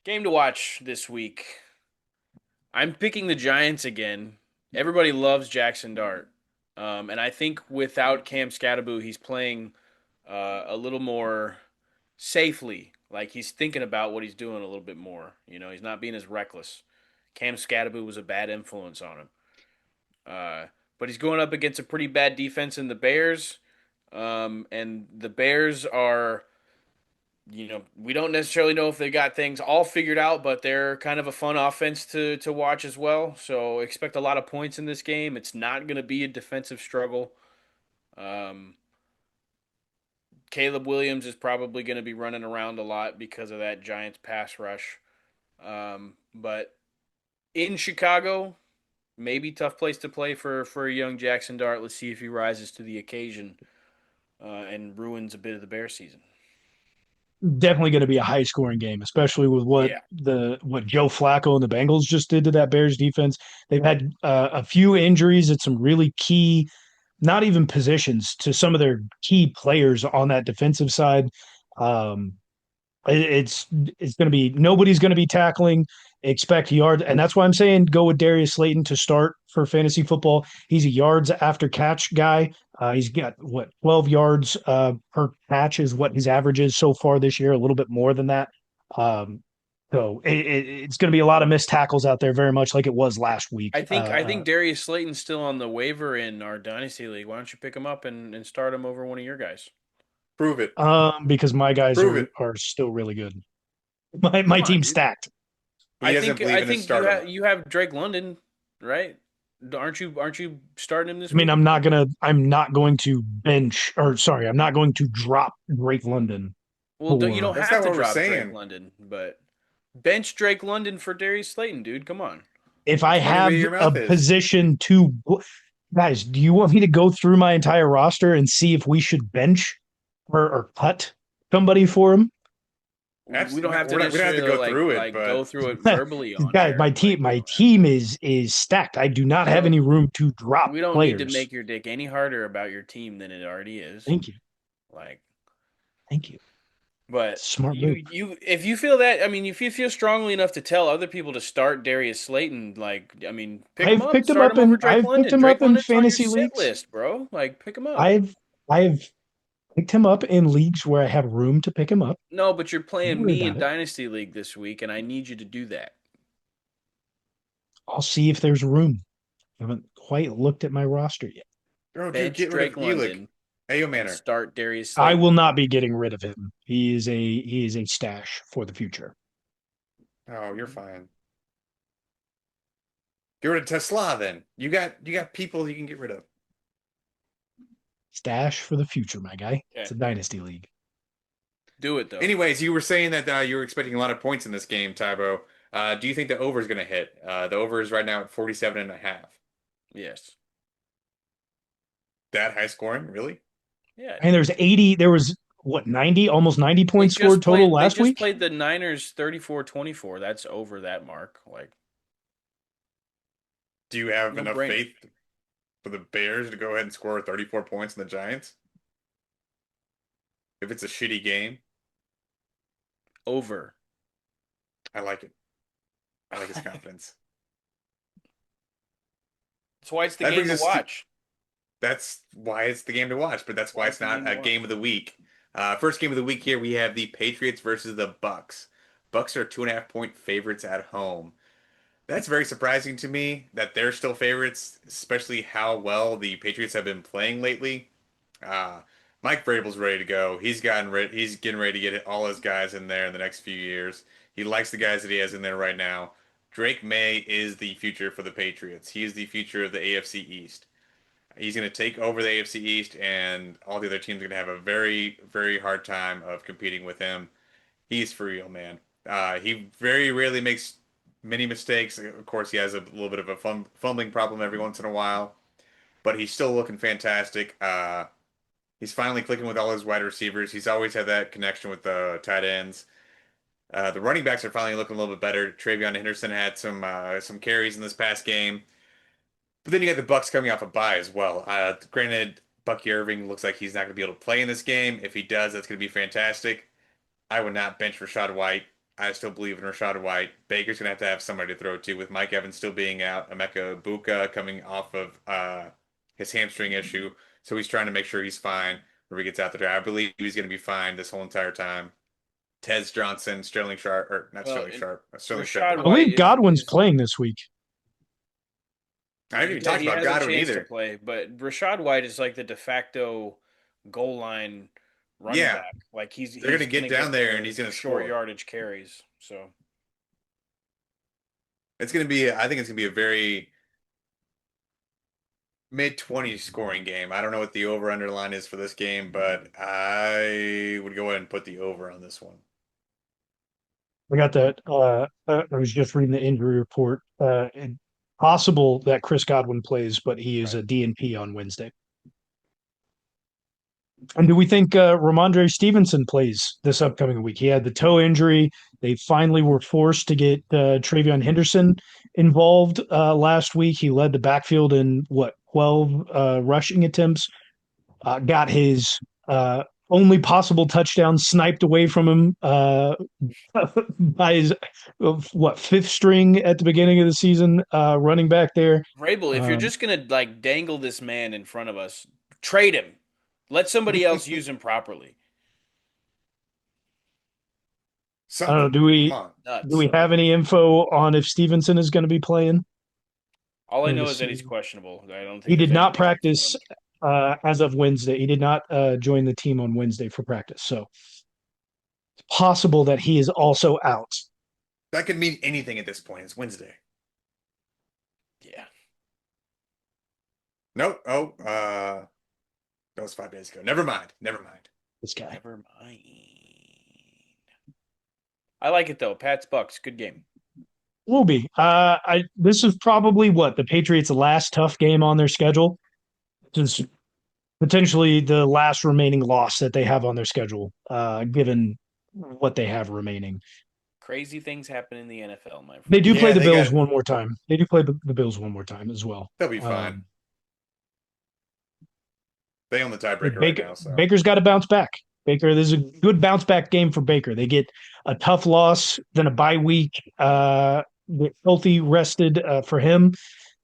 Game to watch this week. I'm picking the Giants again. Everybody loves Jackson Dart. And I think without Cam Scatterbo, he's playing a little more safely. Like he's thinking about what he's doing a little bit more. He's not being as reckless. Cam Scatterbo was a bad influence on him. But he's going up against a pretty bad defense in the Bears. And the Bears are we don't necessarily know if they got things all figured out, but they're kind of a fun offense to watch as well. So expect a lot of points in this game. It's not going to be a defensive struggle. Um, Caleb Williams is probably going to be running around a lot because of that Giants pass rush. But in Chicago, maybe tough place to play for a young Jackson Dart. Let's see if he rises to the occasion and ruins a bit of the Bear season. Definitely going to be a high scoring game, especially with Yeah, what Joe Flacco and the Bengals just did to that Bears defense. They've had a few injuries at some really key, not even positions, to some of their key players on that defensive side. Um, it's going to be nobody's going to be tackling. Expect yards, and that's why I'm saying go with Darius Slayton to start for fantasy football. He's a yards after catch guy. He's got what 12 yards per catch is what his average is so far this year, a little bit more than that. Um, it's going to be a lot of missed tackles out there, very much like it was last week. I think Darius Slayton's still on the waiver in our dynasty league. Why don't you pick him up and start him over one of your guys? Prove it. Because my guys Prove are it. are still really good. My Come on, team's dude. stacked. He doesn't believe I in his think you stardom. have Drake London, right? Aren't you starting him this I mean, week? I'm not going to bench or sorry, I'm not going to drop Drake London Well, you don't for That's have not to what we're drop Drake saying. London, but bench Drake London for Darius Slayton, dude. Come on. if I That's money have where your a mouth is. position to guys, do you want me to go through my entire roster and see if we should bench or cut somebody for him? We don't have to We don't have to necessarily go like through it, like go but through it verbally on Guys, my air. team Like we my don't have team to. is stacked. I do not We have don't any room to drop we don't need to players. make your dick any harder about your team than it already is. Thank you. Like, Thank you. but Smart move. you if you feel that, I mean, if you feel strongly enough to tell other people to start Darius Slayton, like, I mean, pick him up, start him over Drake I've picked London. him Drake up in London's on your fantasy sit leagues. list, bro. Like, pick him up. I've I've picked him up in leagues where I have room to pick him up. No, but you're Don't playing worry me about in it. Dynasty League this week, and I need you to do that. I'll see if there's room. I haven't quite looked at my roster yet. bro, dude, Bench get rid of Drake Elick. London Ayo and Manor. start Darius I will Slayton. not be getting rid of him. He is a stash for the future. Oh, you're fine. Get rid of Tesla then. You got people you can get rid of. Stash for the future, my guy. It's Okay. a dynasty league. Do it though. Anyways, you were saying that you were expecting a lot of points in this game, Tybo. Do you think the over is going to hit? The over is right now at 47.5. Yes. That high scoring, really? Yeah, And dude. there was what 90, almost 90 points scored total They last just week. played the Niners 34-24. That's over that mark. Like, Do you have no enough brainer. faith for the Bears to go ahead and score 34 points in the Giants? If it's a shitty game, Over. I like it. I like his confidence. That's why it's the That game brings to us to watch. That's why it's the game to watch, but that's why Why it's it's the game not to a watch. game of the week. First game of the week here, we have the Patriots versus the Bucks. Bucks are 2.5 point favorites at home. That's very surprising to me that they're still favorites, especially how well the Patriots have been playing lately. Uh, Mike Vrabel's ready to go. He's getting ready to get all his guys in there in the next few years. He likes the guys that he has in there right now. Drake May is the future for the Patriots. He is the future of the AFC East. He's going to take over the AFC East, and all the other teams are going to have a very, very hard time of competing with him. He's for real, man. He very rarely makes many mistakes. Of course, he has a little bit of a fumbling problem every once in a while, but he's still looking fantastic. He's finally clicking with all his wide receivers. He's always had that connection with the tight ends. The running backs are finally looking a little bit better. Travion Henderson had some carries in this past game. But then you got the Bucks coming off a bye as well. Granted, Bucky Irving looks like he's not going to be able to play in this game. If he does, that's going to be fantastic. I would not bench Rashad White. I still believe in Rashad White. Baker's gonna have somebody to throw to with Mike Evans still being out. Emeka Buka coming off of his hamstring issue, so he's trying to make sure he's fine when he gets out there. I believe he's gonna be fine this whole entire time. Tez Johnson, Sterling Sharp, or not Well, Sterling and Sharp, Sterling Shepard. Rashad I White believe is Godwin's is playing this week. I haven't even talked he about has a Godwin chance to either. play, but Rashad White is like the de facto goal line running Yeah, back. Like they're gonna he's get gonna down get there and he's the gonna short score. yardage carries. So It's gonna be, I think it's gonna be a very mid-20s scoring game. I don't know what the over-under line is for this game, but I would go ahead and put the over on this one. I got that. I was just reading the injury report. Possible that Chris Godwin plays, but he is right. a DNP on Wednesday. And do we think Ramondre Stevenson plays this upcoming week? He had the toe injury. They finally were forced to get Travion Henderson involved last week. He led the backfield in 12 rushing attempts. Got his only possible touchdown sniped away from him by his fifth string at the beginning of the season, running back there. Vrabel, if you're Um, just gonna like dangle this man in front of us, trade him. Let somebody else use him properly. I don't know. Something. Come on. Do Nuts. we have any info on if Stevenson is going to be playing? All I Let me know is that see. he's questionable. I don't He think there's did not anything practice confirmed. as of Wednesday. He did not join the team on Wednesday for practice. So it's possible that he is also out. That could mean anything at this point. It's Wednesday. Yeah. Nope. Oh, that was 5 days ago. Never mind. Never mind. This guy. Never mind. I like it though. Pats Bucks, good game. Will be. This is probably what the Patriots' last tough game on their schedule. Just potentially the last remaining loss that they have on their schedule, given what they have remaining. Crazy things happen in the NFL, my They do friend. play Yeah, the they Bills got. one more time. They do play the Bills one more time as well. They'll be fine. They own the tiebreaker right Baker now, so Baker's got to bounce back. Baker, this is a good bounce back game for Baker. They get a tough loss, then a bye week, get healthy, rested for him.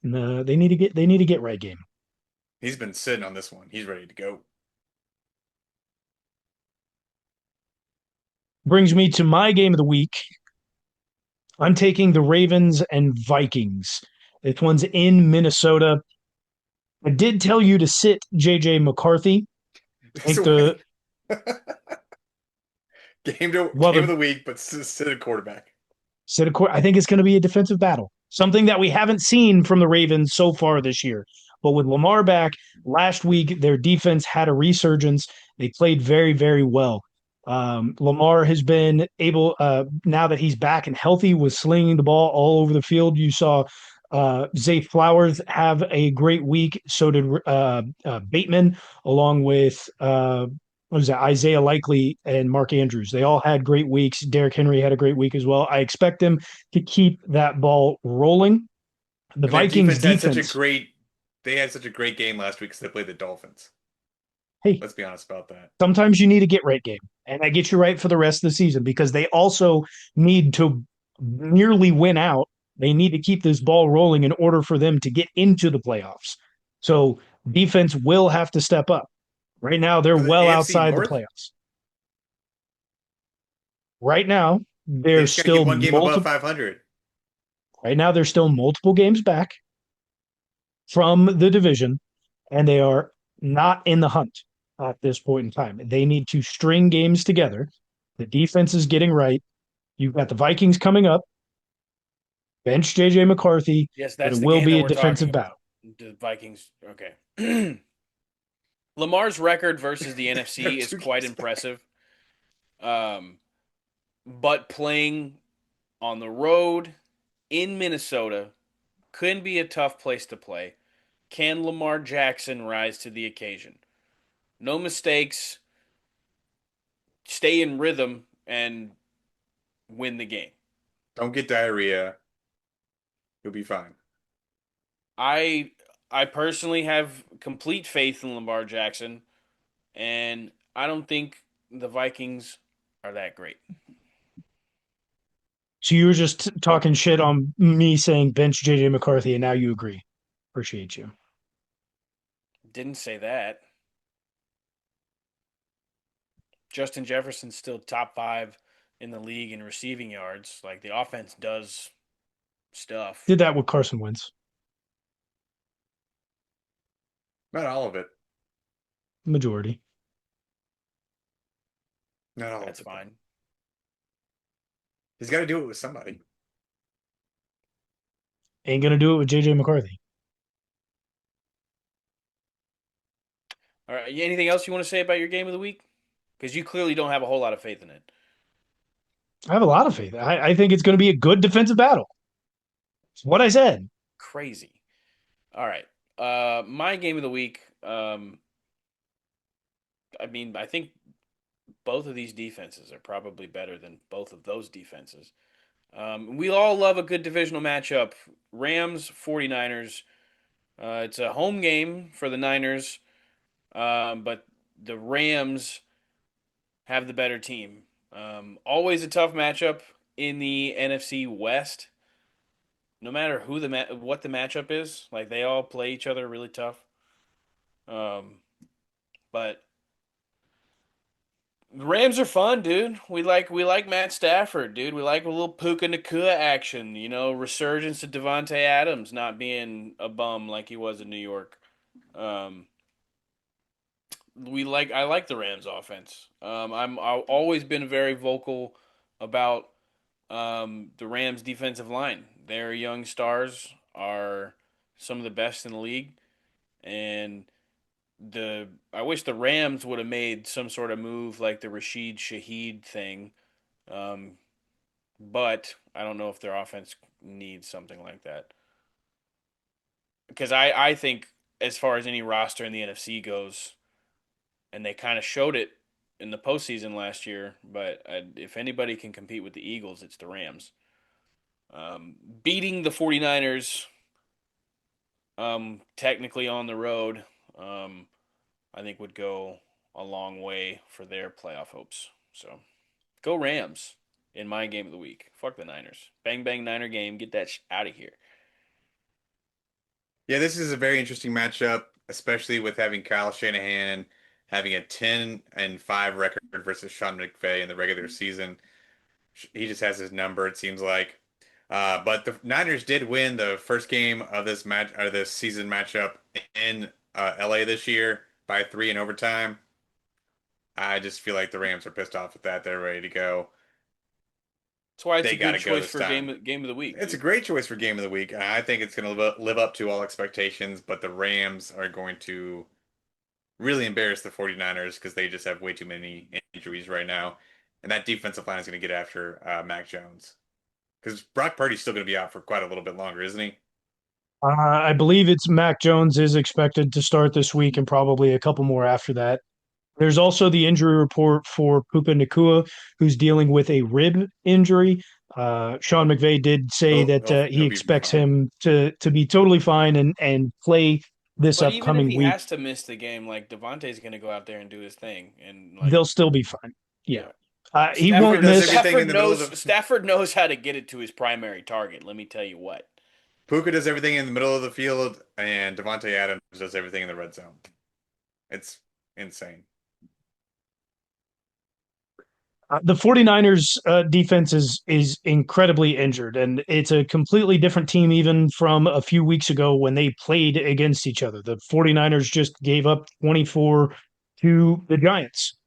And, they need to get right game. he's been sitting on this one. He's ready to go. Brings me to my game of the week. I'm taking the Ravens and Vikings. This one's in Minnesota. I did tell you to sit JJ McCarthy. I think So the well game the of the week, but sit a quarterback. I think it's going to be a defensive battle. Something that we haven't seen from the Ravens so far this year. But with Lamar back last week, their defense had a resurgence. They played very, very well. Lamar has been able, now that he's back and healthy, was slinging the ball all over the field. You saw Zay Flowers have a great week. So did Bateman, along with what was that? Isaiah Likely and Mark Andrews. They all had great weeks. Derrick Henry had a great week as well. I expect them to keep that ball rolling. The And that Vikings defense had such a defense, great they had such a great game last week because they played the Dolphins. hey, Let's be honest about that. sometimes you need a get right game. And that gets you right for the rest of the season because they also need to nearly win out. They need to keep this ball rolling in order for them to get into the playoffs. So defense will have to step up. Right now, they're For the well AFC outside the North, playoffs. Right now, they there's just got to get still one game above multiple 500. Right now, they're still multiple games back from the division, and they are not in the hunt at this point in time. They need to string games together. The defense is getting right. You've got the Vikings coming up, bench JJ McCarthy, Yes, but it that's the will game be that a we're talking defensive battle. about. The Vikings. Okay. Lamar's record versus the NFC They're is two quite games back. impressive. Um, but playing on the road in Minnesota could be a tough place to play. Can Lamar Jackson rise to the occasion? No mistakes, stay in rhythm, and win the game. Don't get diarrhea. You'll be fine. I I personally have complete faith in Lamar Jackson, and I don't think the Vikings are that great. So you were just talking shit on me saying bench JJ McCarthy, and now you agree. Appreciate you. Didn't say that. Justin Jefferson's still top 5 in the league in receiving yards. Like the offense does stuff. Did that with Carson Wentz. Not all of it. Majority. Not all of That's it, though. fine. He's got to do it with somebody. Ain't gonna do it with JJ McCarthy. All right. Anything else you want to say about your game of the week? Because you clearly don't have a whole lot of faith in it. I have a lot of faith. I think it's going to be a good defensive battle. It's what I said. Crazy. All right. My game of the week. I mean, I think both of these defenses are probably better than both of those defenses. We all love a good divisional matchup. Rams, 49ers. It's a home game for the Niners, but the Rams have the better team. Always a tough matchup in the NFC West. No matter who what the matchup is, like they all play each other really tough. Um, but the Rams are fun, dude. We like Matt Stafford, dude. We like a little Puka Nakua action. Resurgence of Devontae Adams not being a bum like he was in New York. Um, I like the Rams offense. I've always been very vocal about the Rams defensive line. Their young stars are some of the best in the league, and the I wish the Rams would have made some sort of move like the Rashid Shaheed thing. Um, but I don't know if their offense needs something like that. Because I think as far as any roster in the NFC goes, and they kind of showed it in the postseason last year, but if anybody can compete with the Eagles, it's the Rams. Beating the 49ers, technically on the road, um, I think would go a long way for their playoff hopes. So go Rams in my game of the week. Fuck the Niners. Bang bang Niner game. Get that out of here. Yeah, this is a very interesting matchup, especially with having Kyle Shanahan having a 10-5 record versus Sean McVay in the regular season. He just has his number, it seems like. But the Niners did win the first game of this match or this season matchup in LA this year by 3 in overtime. I just feel like the Rams are pissed off with that. They're ready to go. That's why it's They a got good to go choice this for time. game of the week, It's a dude. great choice for game of the week. I think it's going to live up to all expectations, but the Rams are going to really embarrass the 49ers because they just have way too many injuries right now. And that defensive line is going to get after Mac Jones. Because Brock Purdy's still going to be out for quite a little bit longer, isn't he? I believe it's Mac Jones is expected to start this week and probably a couple more after that. There's also the injury report for Puka Nakua, who's dealing with a rib injury. Sean McVay did say He'll that he'll he he'll be expects fine. him to be totally fine and play this But even if upcoming he week. has to miss the game, like Devontae's going to go out there and do his thing, and like, They'll still be fine. Yeah, yeah, he Puka won't Stafford does miss. everything in Stafford the middle of knows the Stafford knows how to get it to his primary target. Let me tell you what. Puka does everything in the middle of the field, and Devontae Adams does everything in the red zone. It's insane. The 49ers defense is incredibly injured, and it's a completely different team even from a few weeks ago when they played against each other. The 49ers just gave up 24 to the Giants,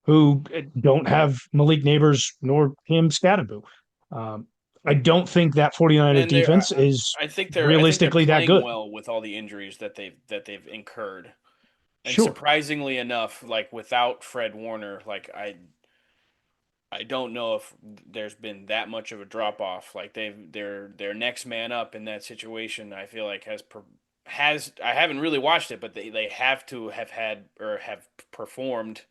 who don't have Malik Neighbors nor Cam Scatterbo. Um, I don't think that 49ers And they're defense is I think they're realistically that playing good. well with all the injuries that they've incurred. And Sure. surprisingly enough, like without Fred Warner, like I don't know if there's been that much of a drop off. Like their next man up in that situation, I feel like has I haven't really watched it, but they have to have had or have performed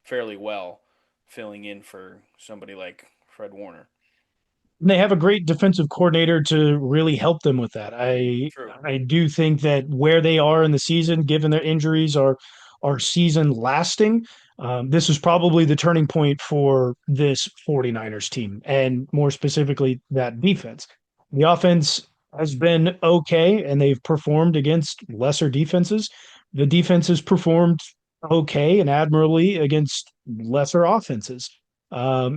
fairly well filling in for somebody like Fred Warner. And they have a great defensive coordinator to really help them with that. True. I do think that where they are in the season, given their injuries, are season lasting. This was probably the turning point for this 49ers team, and more specifically, that defense. The offense has been okay, and they've performed against lesser defenses. The defense has performed okay and admirably against lesser offenses.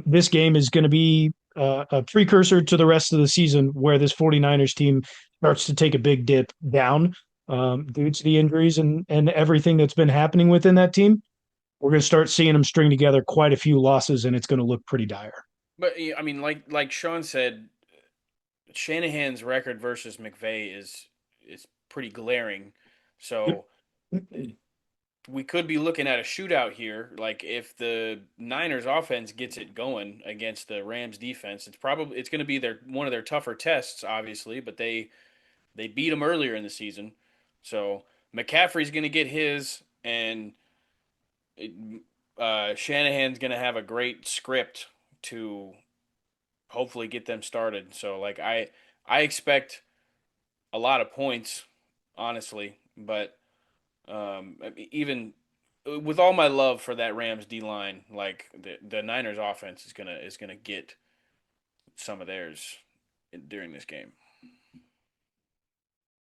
This game is going to be a precursor to the rest of the season where this 49ers team starts to take a big dip down due to the injuries and everything that's been happening within that team. We're going to start seeing them string together quite a few losses, and it's going to look pretty dire. But I mean, like Sean said, Shanahan's record versus McVay is pretty glaring. Yep. So we could be looking at a shootout here. Like if the Niners offense gets it going against the Rams defense, it's going to be their one of their tougher tests, obviously. But they beat them earlier in the season, so McCaffrey's going to get his, and Shanahan's going to have a great script to hopefully get them started. So like I expect a lot of points, honestly, but even with all my love for that Rams D line, like the Niners offense is gonna get some of theirs during this game.